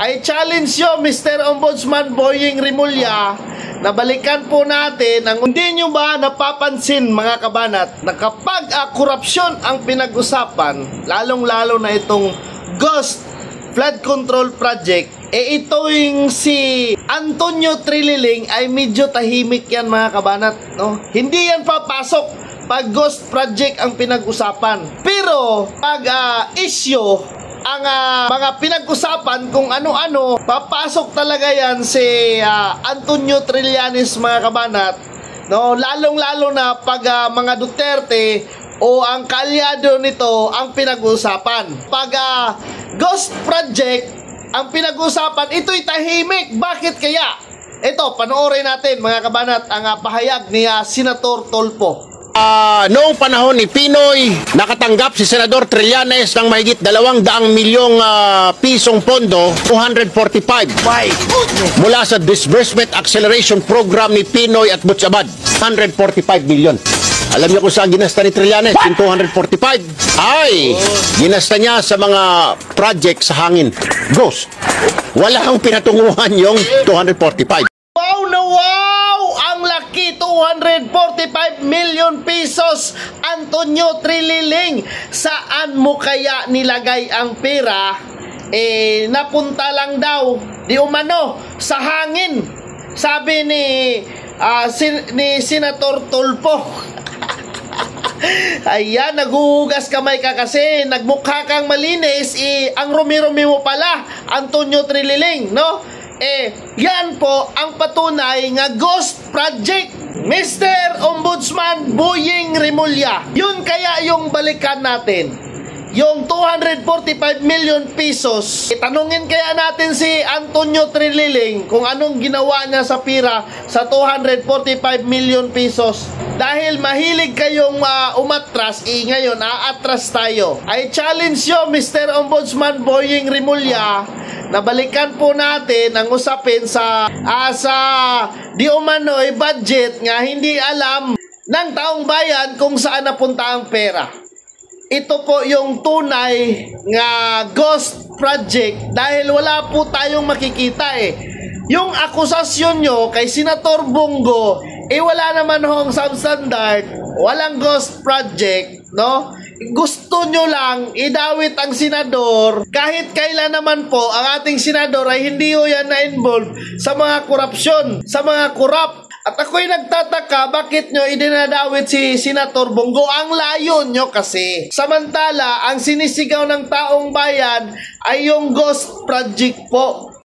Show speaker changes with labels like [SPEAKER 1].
[SPEAKER 1] I challenge you, Mr. Ombudsman Boying Rimulya, na balikan po natin ang hindi nyo ba napapansin mga kabanat na kapag korupsyon ang pinag-usapan, lalong-lalo na itong Ghost Flood Control Project, ito yung si Antonio Trililing ay medyo tahimik yan mga kabanat, no? Hindi yan papasok pag Ghost Project ang pinag-usapan. Pero pag issue ang mga pinag-usapan kung ano-ano, papasok talaga yan si Antonio Trillanes mga kabanat, no? Lalong-lalo na pag mga Duterte o ang kaalyado nito ang pinag-usapan. Pag Ghost Project ang pinag-usapan, ito'y tahimik. Bakit kaya? Ito, panoorin natin mga kabanat ang pahayag ni Senator Tolpo.
[SPEAKER 2] Noong panahon ni Pinoy, nakatanggap si Senador Trillanes ng mahigit 200 milyong pisong pondo, 245. Mula sa Disbursement Acceleration Program ni Pinoy at Butchabad, 145 million. Alam niyo kung saan ginasta ni Trillanes yung 245? Ay, ginasta niya sa mga project sa hangin. Ghost. Wala kang pinatunguhan yung 245.
[SPEAKER 1] Wow na wow! Ang laki, 245 million pesos. Antonio Trililing, saan mo kaya nilagay ang pera? Napunta lang daw di umano sa hangin, sabi ni Senator Tolpo. Ayan, naghuhugas kamay ka kasi nagmukha kang malinis, ang rumi-rumi mo pala, Antonio Trililing, no? Yan po ang patunay nga Ghost Project, Mr. Ombudsman Boying Rimulya. Yun kaya yung balikan natin, yung 245 million pesos. Tanungin kaya natin si Antonio Trililing kung anong ginawa niya sa pira sa 245 million pesos. Dahil mahilig kayong umatras, ngayon aatras tayo. I challenge you, Mr. Ombudsman Boying Rimulya, na balikan po natin ang usapin sa di umano'y budget nga hindi alam ng taong bayan kung saan napunta ang pera. Ito po yung tunay nga Ghost Project dahil wala po tayong makikita Yung akusasyon nyo kay Senator Bongo, wala naman hong substandard, walang Ghost Project, no? Gusto nyo lang idawit ang senador. Kahit kailan naman po ang ating senador ay hindi ho yan na-involve sa mga korupsyon, sa mga korap. At ako'y nagtataka bakit nyo idinadawit si Senator Bongo. Ang layo nyo kasi. Samantala, ang sinisigaw ng taong bayan ay yung Ghost Project po.